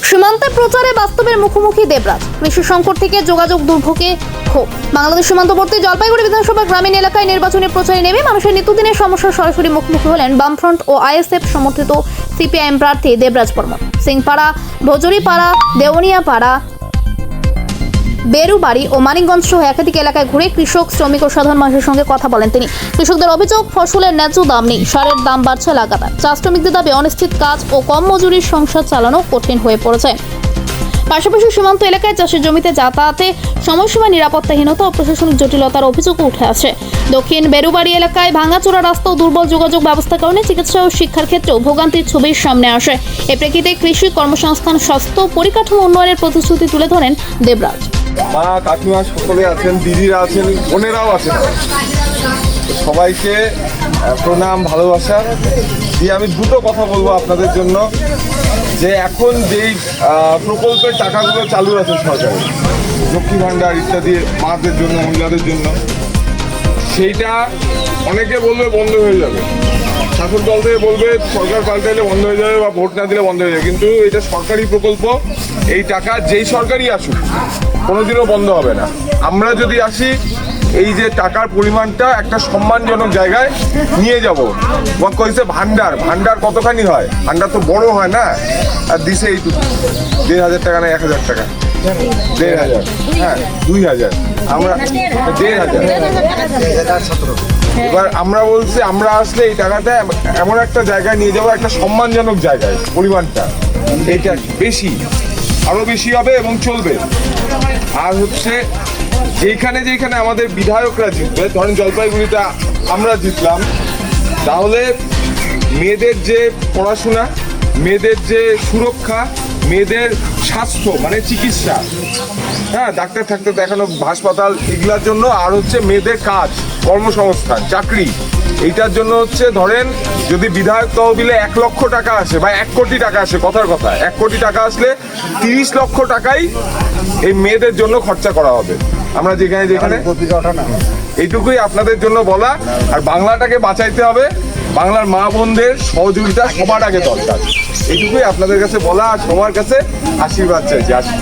সীমান্তে প্রচারে বাস্তবের মুখোমুখি দেবরাজ। কৃষি সংকট থেকে যোগাযোগ দুর্ভোগে ক্ষোভ। বাংলাদেশ সীমান্তবর্তী জলপাইগুড়ি বিধানসভা গ্রামীণ এলাকায় নির্বাচনী প্রচারে নেমে মানুষের নিত্যদিনের সমস্যার সরাসরি মুখোমুখি হলেন বামফ্রন্ট ও আইএসএফ সমর্থিত সিপিআইএম প্রার্থী দেবরাজ বর্মন। সিংপাড়া, ভজুরিপাড়া, দেওয়ানিয়াপাড়া, বেরুবাড়ি ও মানিকগঞ্জ সহ একাধিক এলাকায় ঘুরে কৃষক, শ্রমিক ও সাধারণ মানুষের সঙ্গে কথা বলেন তিনি। কৃষকদের অভিযোগ, ফসলের ন্যায্য দাম নেই, সারের দাম বাড়ছে লাগাতার। চা শ্রমিকদের দাবি, অনিশ্চিত কাজ ও কম মজুরির সংসার চালানো কঠিন হয়ে পড়েছে। পাশাপাশি সীমান্ত এলাকায় চাষের জমিতে যাতায়াতে সময়সীমা, নিরাপত্তাহীনতা ও প্রশাসনিক জটিলতার অভিযোগও উঠে আসে। দক্ষিণ বেরুবাড়ি এলাকায় ভাঙাচোরা রাস্তা ও দুর্বল যোগাযোগ ব্যবস্থার কারণে চিকিৎসা ও শিক্ষার ক্ষেত্রেও ভোগান্তির ছবির সামনে আসে। এ প্রেক্ষিতে কৃষি, কর্মসংস্থান, স্বাস্থ্য, পরিকাঠামো উন্নয়নের প্রতিশ্রুতি তুলে ধরেন দেবরাজ। মা, কাকিমা সকলে আছেন, দিদিরা আছেন, বোনেরাও আছেন, সবাইকে প্রণাম, ভালোবাসা দিয়ে আমি দুটো কথা বলবো আপনাদের জন্য। যে এখন যেই প্রকল্পের টাকাগুলো চালু আছে সরকারের, লক্ষ্মী ভাণ্ডার ইত্যাদি মাদের জন্য, মহিলাদের জন্য, সেইটা অনেকে বলবে বন্ধ হয়ে যাবে, শাসক দল থেকে বলবে সরকার পাল্টাইলে বন্ধ হয়ে যাবে বা ভোট না দিলে বন্ধ হয়ে যাবে, কিন্তু এটা সরকারি প্রকল্প। এই টাকা যেই সরকারই আসুক কোনোদিনও বন্ধ হবে না। আমরা যদি আসি, এই যে টাকার পরিমাণটা একটা সম্মানজনক জায়গায় নিয়ে যাব। কইছে ভান্ডার, ভান্ডার কতখানি হয়? ভান্ডার তো বড় হয় না, আর দিছে এইটুকু 1,500 টাকা না 1,000 টাকা, 1,500, হ্যাঁ 2,000, আমরা 1,500। এবার আমরা বলছি, আমরা আসলে এই টাকাটা এমন একটা জায়গায় নিয়ে যাবো, একটা সম্মানজনক জায়গায়, পরিমাণটা এইটা বেশি, আরো বেশি হবে এবং চলবে। আর হচ্ছে যেখানে যেখানে আমাদের বিধায়করা জিতবে, ধরেন জলপাইগুড়িতে আমরা জিতলাম, তাহলে মেয়েদের যে পড়াশোনা, মেয়েদের যে সুরক্ষা, মেয়েদের স্বাস্থ্য মানে চিকিৎসা, হ্যাঁ ডাক্তার থাকতে দেখানো, হাসপাতাল, এগুলার জন্য, আর হচ্ছে মেয়েদের কাজ, কর্মসংস্থান, চাকরি, এইটার জন্য হচ্ছে ধরেন যদি বিধায়ক তহবিলে 1 লক্ষ টাকা আসে বা 1 কোটি টাকা আসে, কথার কথা 1 কোটি টাকা আসলে 30 লক্ষ টাকাই এই মেয়েদের জন্য খরচা করা হবে। আমরা যেখানে যেখানে এইটুকুই আপনাদের জন্য বলা। আর বাংলাটাকে বাঁচাইতে হবে, বাংলার মা বোনদের সহযোগিতা সবার আগে দরকার, এইটুকুই আপনাদের কাছে বলা। আর সবার কাছে আশীর্বাদ চাইছি।